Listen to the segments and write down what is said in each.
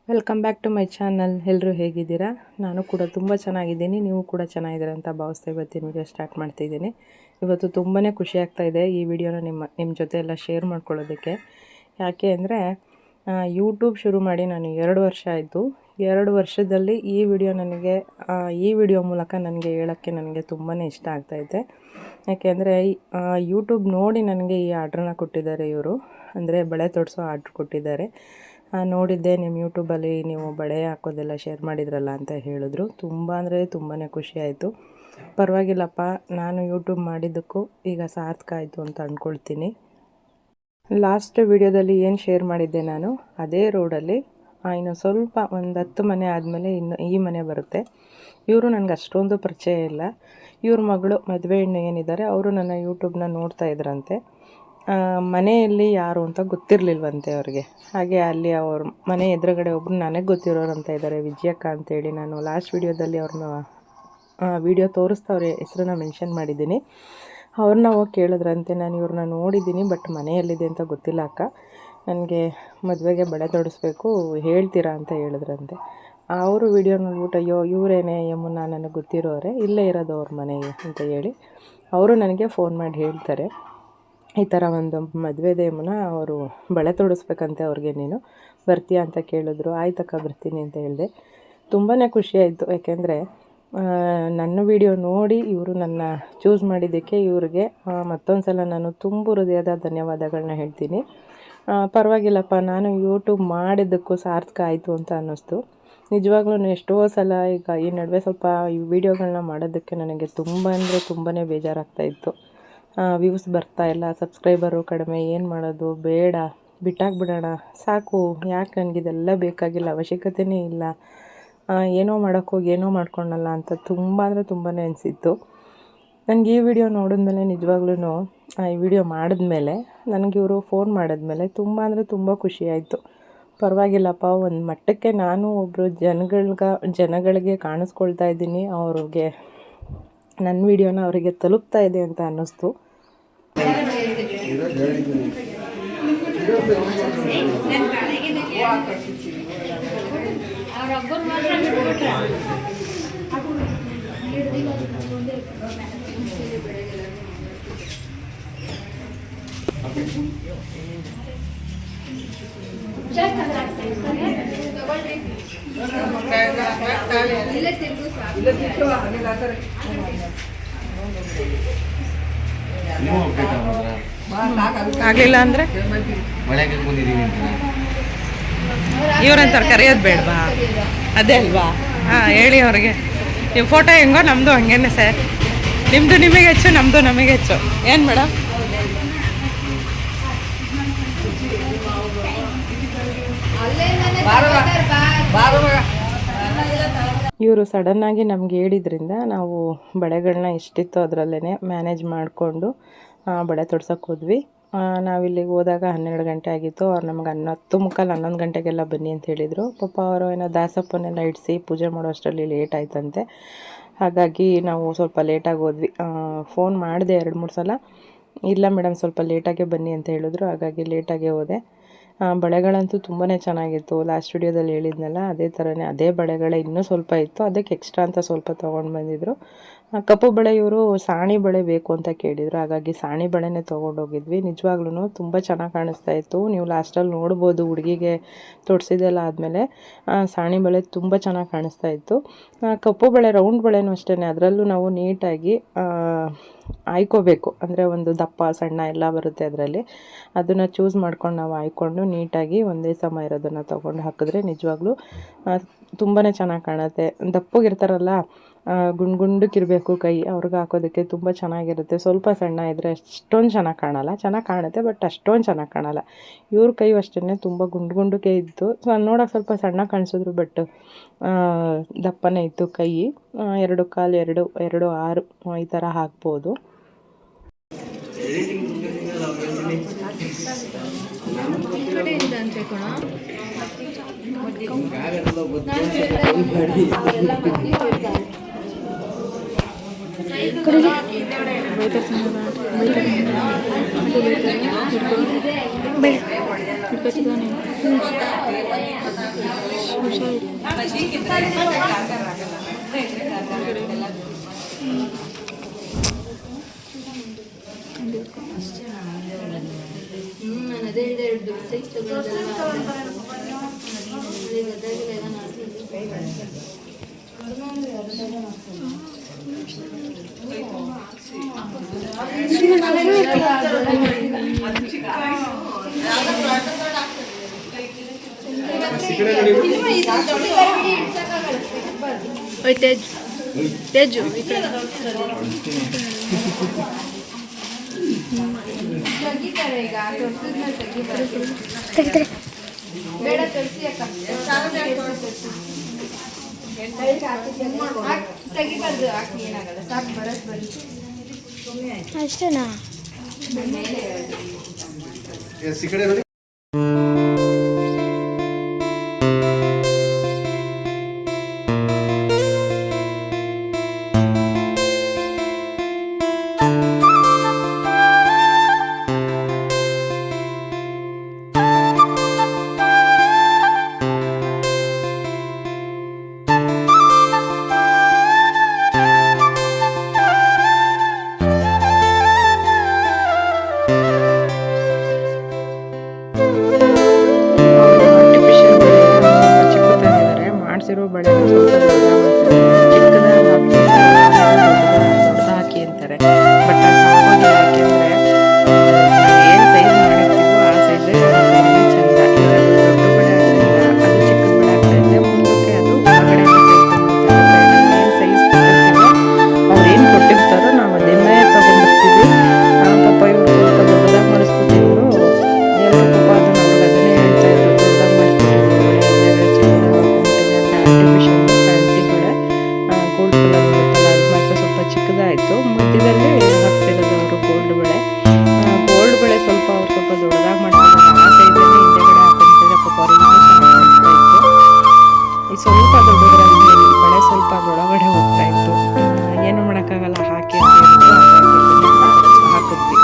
Welcome back to my channel. ಎಲ್ಲರೂ ಹೇಗಿದ್ದೀರಾ? ನಾನು ಕೂಡ ತುಂಬ ಚೆನ್ನಾಗಿದ್ದೀನಿ, ನೀವು ಕೂಡ ಚೆನ್ನಾಗಿದ್ದೀರಾ ಅಂತ ಭಾವಿಸ್ತಾ ಇವತ್ತಿನ ವಿಡಿಯೋ ಸ್ಟಾರ್ಟ್ ಮಾಡ್ತಿದ್ದೀನಿ. ಇವತ್ತು ತುಂಬಾ ಖುಷಿ ಆಗ್ತಾಯಿದೆ ಈ ವಿಡಿಯೋನ ನಿಮ್ಮ ಜೊತೆ ಎಲ್ಲ ಶೇರ್ ಮಾಡ್ಕೊಳ್ಳೋದಕ್ಕೆ. ಯಾಕೆ ಅಂದರೆ ಯೂಟ್ಯೂಬ್ ಶುರು ಮಾಡಿ ನಾನು 2 ವರ್ಷ ಆಯಿತು. 2 ವರ್ಷದಲ್ಲಿ ಈ ವಿಡಿಯೋ ಮೂಲಕ ನನಗೆ ಹೇಳೋಕ್ಕೆ ನನಗೆ ತುಂಬಾ ಇಷ್ಟ ಆಗ್ತಾಯಿದೆ. ಯಾಕೆಂದರೆ ಯೂಟ್ಯೂಬ್ ನೋಡಿ ನನಗೆ ಈ ಆರ್ಡ್ರನ್ನ ಕೊಟ್ಟಿದ್ದಾರೆ ಇವರು, ಅಂದರೆ ಬಳೆ ತೊಡಿಸೋ ಆರ್ಡ್ರ್ ಕೊಟ್ಟಿದ್ದಾರೆ. ನೋಡಿದ್ದೆ ನಿಮ್ಮ ಯೂಟ್ಯೂಬಲ್ಲಿ ನೀವು ಬಳೆ ಹಾಕೋದೆಲ್ಲ ಶೇರ್ ಮಾಡಿದ್ರಲ್ಲ ಅಂತ ಹೇಳಿದ್ರು. ತುಂಬ ಅಂದರೆ ತುಂಬಾ ಖುಷಿ ಆಯಿತು. ಪರವಾಗಿಲ್ಲಪ್ಪ, ನಾನು ಯೂಟ್ಯೂಬ್ ಮಾಡಿದ್ದಕ್ಕೂ ಈಗ ಸಾರ್ಥಕ ಆಯಿತು ಅಂತ ಅಂದ್ಕೊಳ್ತೀನಿ. ಲಾಸ್ಟ್ ವಿಡಿಯೋದಲ್ಲಿ ಏನು ಶೇರ್ ಮಾಡಿದ್ದೆ ನಾನು, ಅದೇ ರೋಡಲ್ಲಿ ಇನ್ನು ಸ್ವಲ್ಪ ಒಂದು 10 ಮನೆ ಆದಮೇಲೆ ಇನ್ನು ಈ ಮನೆ ಬರುತ್ತೆ. ಇವರು ನನಗೆ ಅಷ್ಟೊಂದು ಪರಿಚಯ ಇಲ್ಲ. ಇವ್ರ ಮಗಳು ಮದುವೆ ಹೆಣ್ಣು ಏನಿದ್ದಾರೆ ಅವರು ನನ್ನ ಯೂಟ್ಯೂಬ್ನ ನೋಡ್ತಾ ಇದ್ರಂತೆ. ಮನೆಯಲ್ಲಿ ಯಾರು ಅಂತ ಗೊತ್ತಿರಲಿಲ್ವಂತೆ ಅವ್ರಿಗೆ. ಹಾಗೆ ಅಲ್ಲಿ ಅವ್ರ ಮನೆ ಎದುರುಗಡೆ ಒಬ್ಬರು ನನಗೆ ಗೊತ್ತಿರೋರು ಅಂತ ಇದ್ದಾರೆ, ವಿಜಯಕ್ಕ ಅಂತೇಳಿ. ನಾನು ಲಾಸ್ಟ್ ವಿಡಿಯೋದಲ್ಲಿ ಅವ್ರನ್ನ ವಿಡಿಯೋ ತೋರಿಸ್ತಾ ಅವ್ರ ಹೆಸರನ್ನ ಮೆನ್ಷನ್ ಮಾಡಿದ್ದೀನಿ. ಅವ್ರನ್ನ ಹೋಗಿ ಕೇಳಿದ್ರಂತೆ, ನಾನು ಇವ್ರನ್ನ ನೋಡಿದ್ದೀನಿ ಬಟ್ ಮನೆಯಲ್ಲಿದೆ ಅಂತ ಗೊತ್ತಿಲ್ಲ ಅಕ್ಕ, ನನಗೆ ಮದುವೆಗೆ ಬಳೆ ತೊಡಿಸ್ಬೇಕು, ಹೇಳ್ತೀರಾ ಅಂತ ಹೇಳಿದ್ರಂತೆ. ಅವರು ವಿಡಿಯೋ ನೋಡ್ಬಿಟ್ಟು ಅಯ್ಯೋ ಇವರೇನೇ ಯಮುನಾ, ನನಗೆ ಗೊತ್ತಿರೋರೆ, ಇಲ್ಲೇ ಇರೋದು ಅವ್ರ ಮನೆಗೆ ಅಂತ ಹೇಳಿ ಅವರು ನನಗೆ ಫೋನ್ ಮಾಡಿ ಹೇಳ್ತಾರೆ, ಈ ಥರ ಒಂದು ಮದುವೆದೆ ಯಮುನಾ, ಅವರು ಬಳೆ ತೊಡಿಸ್ಬೇಕಂತೆ ಅವ್ರಿಗೆ, ನೀನು ಬರ್ತೀಯಾ ಅಂತ ಕೇಳಿದ್ರು. ಆಯ್ತಕ್ಕ ಬರ್ತೀನಿ ಅಂತ ಹೇಳಿದೆ. ತುಂಬಾ ಖುಷಿಯಾಯಿತು. ಯಾಕೆಂದರೆ ನನ್ನ ವಿಡಿಯೋ ನೋಡಿ ಇವರು ನನ್ನ ಚೂಸ್ ಮಾಡಿದ್ದಕ್ಕೆ ಇವ್ರಿಗೆ ಮತ್ತೊಂದು ಸಲ ನಾನು ತುಂಬ ಹೃದಯದ ಧನ್ಯವಾದಗಳನ್ನ ಹೇಳ್ತೀನಿ. ಪರವಾಗಿಲ್ಲಪ್ಪ, ನಾನು ಯೂಟ್ಯೂಬ್ ಮಾಡಿದ್ದಕ್ಕೂ ಸಾರ್ಥಕ ಆಯಿತು ಅಂತ ಅನ್ನಿಸ್ತು. ನಿಜವಾಗ್ಲೂ ಎಷ್ಟೋ ಸಲ ಈಗ ಈ ನಡುವೆ ಸ್ವಲ್ಪ ಈ ವಿಡಿಯೋಗಳನ್ನ ಮಾಡೋದಕ್ಕೆ ನನಗೆ ತುಂಬ ಅಂದರೆ ತುಂಬಾ ಬೇಜಾರಾಗ್ತಾಯಿತ್ತು. ವ್ಯೂಸ್ ಬರ್ತಾಯಿಲ್ಲ, ಸಬ್ಸ್ಕ್ರೈಬರು ಕಡಿಮೆ, ಏನು ಮಾಡೋದು, ಬೇಡ ಬಿಟ್ಟಾಕ್ಬಿಡೋಣ, ಸಾಕು, ಯಾಕೆ ನನಗಿದೆಲ್ಲ ಬೇಕಾಗಿಲ್ಲ, ಅವಶ್ಯಕತೆಯೇ ಇಲ್ಲ, ಏನೋ ಮಾಡೋಕ್ಕೋಗಿ ಏನೋ ಮಾಡ್ಕೊಂಡಲ್ಲ ಅಂತ ತುಂಬ ಅಂದರೆ ತುಂಬಾ ಅನಿಸಿತ್ತು. ನನಗೆ ಈ ವಿಡಿಯೋ ನೋಡಿದ್ಮೇಲೆ ನಿಜವಾಗ್ಲೂ ಈ ವಿಡಿಯೋ ಮಾಡಿದ್ಮೇಲೆ ನನಗೆ ಇವರು ಫೋನ್ ಮಾಡಿದ್ಮೇಲೆ ತುಂಬ ಅಂದರೆ ತುಂಬ ಖುಷಿಯಾಯಿತು. ಪರವಾಗಿಲ್ಲಪ್ಪ, ಒಂದು ಮಟ್ಟಕ್ಕೆ ನಾನು ಒಬ್ಬರು ಜನಗಳಿಗೆ ಕಾಣಿಸ್ಕೊಳ್ತಾ ಇದ್ದೀನಿ, ಅವ್ರಿಗೆ ನನ್ನ ವಿಡಿಯೋನ ಅವರಿಗೆ ತಲುಪ್ತಾ ಇದೆ ಅಂತ ಅನ್ನಿಸ್ತು. ಆಗಲಿಲ್ಲ ಅಂದರೆ ಇವ್ರಂತಾರೆ ಕರೆಯೋದು ಬೇಡವಾ, ಅದೇ ಅಲ್ವಾ? ಹೇಳಿ ಅವ್ರಿಗೆ, ನೀವು ಫೋಟೋ ಹೆಂಗೋ ನಮ್ಮದು ಹಂಗೇನೆ ಸರ್, ನಿಮ್ಮದು ನಿಮಗೆ ಹೆಚ್ಚು, ನಮ್ಮದು ನಮಗೆ ಹೆಚ್ಚು, ಏನು ಮೇಡಮ್? ಇವರು ಸಡನ್ನಾಗಿ ನಮ್ಗೆ ಹೇಳಿದ್ರಿಂದ ನಾವು ಬಳೆಗಳನ್ನ ಎಷ್ಟಿತ್ತು ಅದರಲ್ಲೇ ಮ್ಯಾನೇಜ್ ಮಾಡಿಕೊಂಡು ಬಳೆ ತೊಡ್ಸೋಕೆ ಹೋದ್ವಿ. ನಾವಿಲ್ಲಿಗೆ ಹೋದಾಗ 12 ಗಂಟೆ ಆಗಿತ್ತು. ಅವ್ರು ನಮ್ಗೆ 10:45 ಗಂಟೆಗೆಲ್ಲ ಬನ್ನಿ ಅಂತ ಹೇಳಿದರು. ಪಾಪ ಅವರು ಏನೋ ದಾಸಪ್ಪನ್ನೆಲ್ಲ ಇಡಿಸಿ ಪೂಜೆ ಮಾಡೋ ಅಷ್ಟರಲ್ಲಿ ಲೇಟ್ ಆಯ್ತಂತೆ. ಹಾಗಾಗಿ ನಾವು ಸ್ವಲ್ಪ ಲೇಟಾಗಿ ಹೋದ್ವಿ. ಫೋನ್ ಮಾಡಿದೆ 2-3 ಸಲ, ಇಲ್ಲ ಮೇಡಮ್ ಸ್ವಲ್ಪ ಲೇಟಾಗೇ ಬನ್ನಿ ಅಂತ ಹೇಳಿದ್ರು. ಹಾಗಾಗಿ ಲೇಟಾಗೇ ಹೋದೆ. ಬಳೆಗಳಂತೂ ತುಂಬಾ ಚೆನ್ನಾಗಿತ್ತು. ಲಾಸ್ಟ್ ವಿಡಿಯೋದಲ್ಲಿ ಹೇಳಿದ್ನಲ್ಲ ಅದೇ ಥರನೇ ಅದೇ ಬಳೆಗಳೇ ಇನ್ನೂ ಸ್ವಲ್ಪ ಇತ್ತು, ಅದಕ್ಕೆ ಎಕ್ಸ್ಟ್ರಾ ಅಂತ ಸ್ವಲ್ಪ ತೊಗೊಂಡು ಬಂದಿದ್ರು. ಕಪ್ಪು ಬಳೆ ಇವರು ಸಾಣಿ ಬಳೆ ಬೇಕು ಅಂತ ಕೇಳಿದರು, ಹಾಗಾಗಿ ಸಾಣಿ ಬಳೆನೇ ತೊಗೊಂಡೋಗಿದ್ವಿ. ನಿಜವಾಗ್ಲೂ ತುಂಬ ಚೆನ್ನಾಗಿ ಕಾಣಿಸ್ತಾ ಇತ್ತು. ನೀವು ಲಾಸ್ಟಲ್ಲಿ ನೋಡ್ಬೋದು, ಹುಡುಗಿಗೆ ತೊಡಿಸಿದೆಲ್ಲ ಆದಮೇಲೆ ಸಾಣಿ ಬಳೆ ತುಂಬ ಚೆನ್ನಾಗಿ ಕಾಣಿಸ್ತಾ ಇತ್ತು. ಕಪ್ಪು ಬಳೆ ರೌಂಡ್ ಬಳೆನೂ ಅಷ್ಟೇ, ಅದರಲ್ಲೂ ನಾವು ನೀಟಾಗಿ ಆಯ್ಕೋಬೇಕು, ಅಂದರೆ ಒಂದು ದಪ್ಪ ಸಣ್ಣ ಎಲ್ಲ ಬರುತ್ತೆ ಅದರಲ್ಲಿ, ಅದನ್ನು ಚೂಸ್ ಮಾಡ್ಕೊಂಡು ನಾವು ಆಯ್ಕೊಂಡು ನೀಟಾಗಿ ಒಂದೇ ಸಮ ಇರೋದನ್ನು ತೊಗೊಂಡು ಹಾಕಿದ್ರೆ ನಿಜವಾಗ್ಲೂ ತುಂಬಾ ಚೆನ್ನಾಗಿ ಕಾಣುತ್ತೆ. ದಪ್ಪಗಿರ್ತಾರಲ್ಲ ಗುಂಡ್ಗುಂಡಕ್ಕಿರಬೇಕು ಕೈ ಅವ್ರಿಗೆ ಹಾಕೋದಕ್ಕೆ ತುಂಬ ಚೆನ್ನಾಗಿರುತ್ತೆ. ಸ್ವಲ್ಪ ಸಣ್ಣ ಇದ್ದರೆ ಅಷ್ಟೊಂದು ಚೆನ್ನಾಗಿ ಕಾಣಲ್ಲ, ಚೆನ್ನಾಗಿ ಕಾಣುತ್ತೆ ಬಟ್ ಅಷ್ಟೊಂದು ಚೆನ್ನಾಗಿ ಕಾಣಲ್ಲ. ಇವ್ರ ಕೈ ಅಷ್ಟೇ ತುಂಬ ಗುಂಡ್ಗುಂಡಕ್ಕೆ ಇತ್ತು, ನೋಡೋಕೆ ಸ್ವಲ್ಪ ಸಣ್ಣ ಕಾಣಿಸಿದ್ರು ಬಟ್ ದಪ್ಪನೇ ಇತ್ತು ಕೈ. 2 ಕಾಲು 2 6 ಈ ಥರ ಹಾಕ್ಬೋದು. तेजू करेगा ಅಷ್ಟೇನಾ? ಬಳೆ ಸ್ವಲ್ಪ ಹಾಕಿ ಅಂತಾರೆ, ಬಟ್ ಆಗೋದಿಲ್ಲ. ಯಾಕೆಂದರೆ ಏನು ಸೈಜ್ ಮಾಡಿರ್ತೀವೋ ಆ ಸೈಜ್ ಚೆಂದ. ಇವಾಗ ದೊಡ್ಡ ಬಳೆ ಆದ್ದರಿಂದ ಅದು ಚಿಕ್ಕ ಬಳೆ ಆಗ್ತಾಯಿದೆ, ಮುಂದಕ್ಕೆ ಅದು ಹೊರಗಡೆ ಏನು ಸೈಜ್ ಕೊಟ್ಟಿರ್ತೀವೋ ಅವ್ರು ಏನು ಕೊಟ್ಟಿರ್ತಾರೋ ನಾವು ಅದನ್ನೇ ತೊಗೊಂಡಿರ್ತೀವಿ. ಪಾಪ ಇವರು ಸ್ವಲ್ಪ ದೊಡ್ಡದಾಗಿ ಮಾಡಿಸ್ಕೊತಿದ್ರು, ಎಲ್ಲರೂ ಪಾಪ ಅದನ್ನು ಅವ್ರಿಗೆ ಅದನ್ನೇ ಹೇಳ್ತಾ ಇದ್ರು, ದೊಡ್ಡದಾಗಿ ಮಾಡಿಸ್ಕೊಟ್ಟಿದ್ದೀವಿ ಆರ್ಟಿಫಿಷಿಯಲ್ ಫ್ಯಾನ್ಸಿ ಬಳೆ ಗೋಲ್ಡ್ ಕಲರ್ ಬರುತ್ತಲ್ಲ, ಅದು ಮಾತ್ರ ಸ್ವಲ್ಪ ಚಿಕ್ಕದಾಯಿತು. ಮಧ್ಯದಲ್ಲಿ ಹಾಕ್ತಿರೋದು ಅವರು ಗೋಲ್ಡ್ ಬಳೆ ಸ್ವಲ್ಪ ಅವ್ರು ಸ್ವಲ್ಪ ದೊಡ್ಡದಾಗಿ ಮಾಡ್ತಿದ್ದಾರೆ, ಆ ಸೈಜಲ್ಲಿ ಹಿಂದೆಗಡೆ ಹಾಕೊಂಡಿದ್ದಾರೆ. ಪಾಪ ಅವ್ರಿಗೆ ಚೆನ್ನಾಗಿ ಕಾಣಿಸ್ತಾ ಇತ್ತು. ಈ ಸ್ವಲ್ಪ ದೊಡ್ಡದರಲ್ಲಿ ಬಳೆ ಸ್ವಲ್ಪ ಒಳಗಡೆ ಹೋಗ್ತಾ ಇತ್ತು. ಏನು ಮಾಡೋಕ್ಕಾಗಲ್ಲ, ಹಾಕಿ ಅಂತ ಹೇಳಿದ್ರು ಹಾಕಿದ್ವಿ.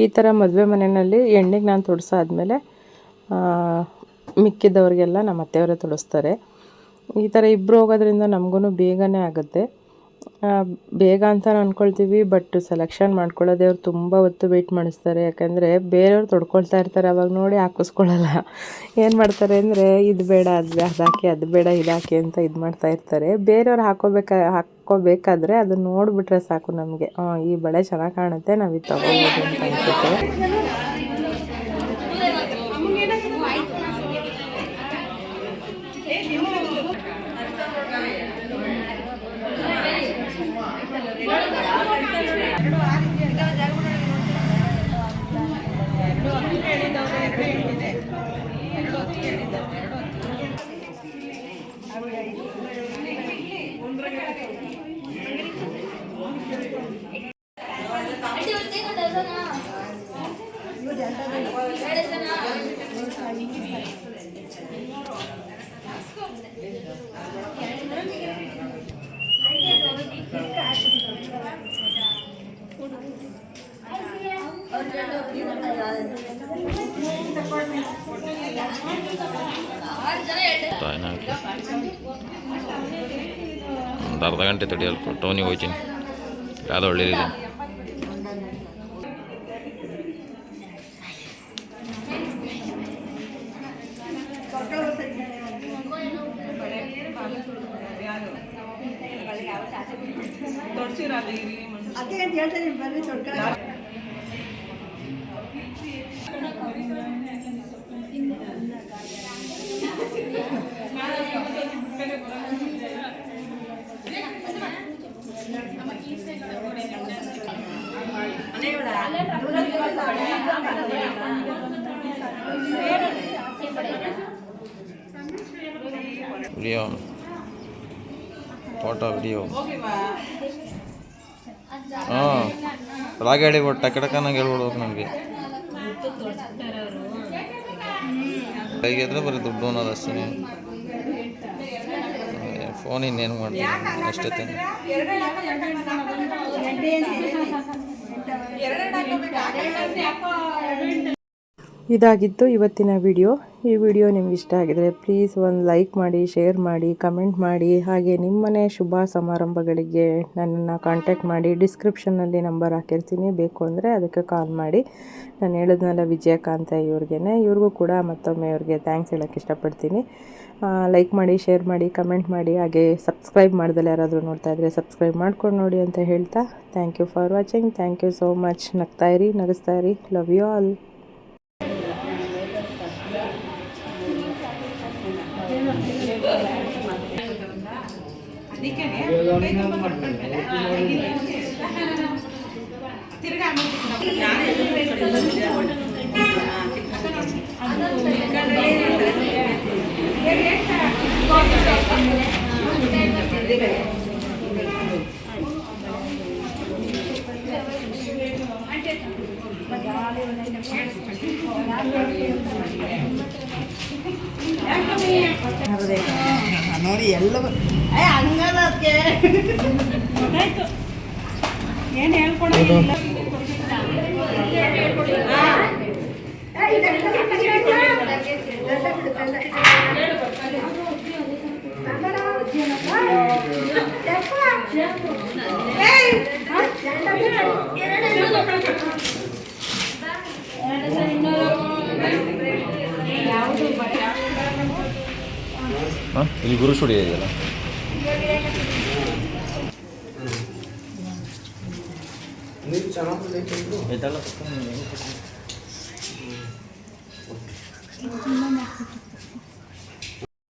ಈ ಥರ ಮದುವೆ ಮನೆಯಲ್ಲಿ ಹೆಣ್ಣಿಗೆ ನಾನು ತೊಡಸಾದ್ಮೇಲೆ ಮಿಕ್ಕಿದ್ದವ್ರಿಗೆಲ್ಲ ನಮ್ಮ ಅತ್ತೆಯವರೇ ತೊಡಸ್ತಾರೆ. ಈ ಥರ ಇಬ್ಬರು ಹೋಗೋದ್ರಿಂದ ನಮಗೂ ಬೇಗನೆ ಆಗುತ್ತೆ. ಬೇಗ ಅಂತ ಅಂದ್ಕೊಳ್ತೀವಿ, ಬಟ್ ಸೆಲೆಕ್ಷನ್ ಮಾಡ್ಕೊಳ್ಳೋದೇ ಅವ್ರು ತುಂಬ ಹೊತ್ತು ವೆಯ್ಟ್ ಮಾಡಿಸ್ತಾರೆ. ಯಾಕಂದರೆ ಬೇರೆಯವ್ರು ತೊಡ್ಕೊಳ್ತಾ ಇರ್ತಾರೆ, ಅವಾಗ ನೋಡಿ ಹಾಕಿಸ್ಕೊಳ್ಳಲ್ಲ. ಏನು ಮಾಡ್ತಾರೆ ಅಂದರೆ ಇದು ಬೇಡ ಅದು ಹಾಕಿ, ಅದು ಬೇಡ ಇದಾಕಿ ಅಂತ ಇದು ಮಾಡ್ತಾ ಇರ್ತಾರೆ. ಬೇರೆಯವ್ರು ಹಾಕ್ಕೋಬೇಕಾದ್ರೆ ಅದನ್ನ ನೋಡಿಬಿಟ್ರೆ ಸಾಕು ನಮಗೆ, ಈ ಬಳೆ ಚೆನ್ನಾಗಿ ಕಾಣುತ್ತೆ, ನಾವು ಇದು ತಗೋಬೋದು ಅಂತ ಅನಿಸುತ್ತೆ. ಒಂದು ಅರ್ಧ ಗಂಟೆ ತಡೆಯಲ್ಪ ಟೌನಿಗೆ ಹೋಗ್ತೀನಿ, ಯಾವುದೋ ಒಳ್ಳೆಯದಿದೆ. ವಿಡಿಯೋ ಫೋಟೋ ವಿಡಿಯೋ ಹಾಂ ರಾಗ ಹೇಳಿಬಿಟ್ಟು ಟಕಟಕನಾಗ ಹೇಳ್ಬಿಡ್ಬೇಕು ನಮಗೆ. ಕೈಗೆದ್ರೆ ಬರೀ ದುಡ್ಡು ಅನ್ನೋದು ಅಷ್ಟೇ. ಫೋನ್ ಇನ್ನೇನು ಮಾಡ್ತೀನಿ ಅಷ್ಟೇ. ಇದಾಗಿತ್ತು ಇವತ್ತಿನ ವಿಡಿಯೋ. ಈ ವಿಡಿಯೋ ನಿಮ್ಗೆ ಇಷ್ಟ ಆಗಿದರೆ ಪ್ಲೀಸ್ ಒಂದು ಲೈಕ್ ಮಾಡಿ, ಶೇರ್ ಮಾಡಿ, ಕಮೆಂಟ್ ಮಾಡಿ. ಹಾಗೆ ನಿಮ್ಮನೆ ಶುಭ ಸಮಾರಂಭಗಳಿಗೆ ನನ್ನನ್ನು ಕಾಂಟ್ಯಾಕ್ಟ್ ಮಾಡಿ. ಡಿಸ್ಕ್ರಿಪ್ಷನ್ನಲ್ಲಿ ನಂಬರ್ ಹಾಕಿರ್ತೀನಿ, ಬೇಕು ಅಂದರೆ ಅದಕ್ಕೆ ಕಾಲ್ ಮಾಡಿ. ನಾನು ಹೇಳಿದ್ನಲ್ಲ ವಿಜಯಕಾಂತ ಇವ್ರಿಗೂ ಕೂಡ ಮತ್ತೊಮ್ಮೆ ಇವ್ರಿಗೆ ಥ್ಯಾಂಕ್ಸ್ ಹೇಳೋಕ್ಕೆ ಇಷ್ಟಪಡ್ತೀನಿ. ಲೈಕ್ ಮಾಡಿ, ಶೇರ್ ಮಾಡಿ, ಕಮೆಂಟ್ ಮಾಡಿ. ಹಾಗೆ ಸಬ್ಸ್ಕ್ರೈಬ್ ಮಾಡ್ದಲ್ಲ ಯಾರಾದರೂ ನೋಡ್ತಾ ಇದ್ದರೆ ಸಬ್ಸ್ಕ್ರೈಬ್ ಮಾಡ್ಕೊಂಡು ನೋಡಿ ಅಂತ ಹೇಳ್ತಾ, thank you for watching. Thank you so much. ನಗ್ತಾಯಿರಿ, ನಗಿಸ್ತಾಯಿರಿ. Love you all. ನೋಡಿ ಎಲ್ಲ ಹಂಗದಕ್ಕೆ ಏನು ಹೇಳ್ಕೊಡೋದಿಲ್ಲ. ಇಲ್ಲಿ ಗುರು ಸ್ಟುಡಿಯೋ ಇದೆಯಲ್ಲ, ಆಯ್ತಲ್ಲ.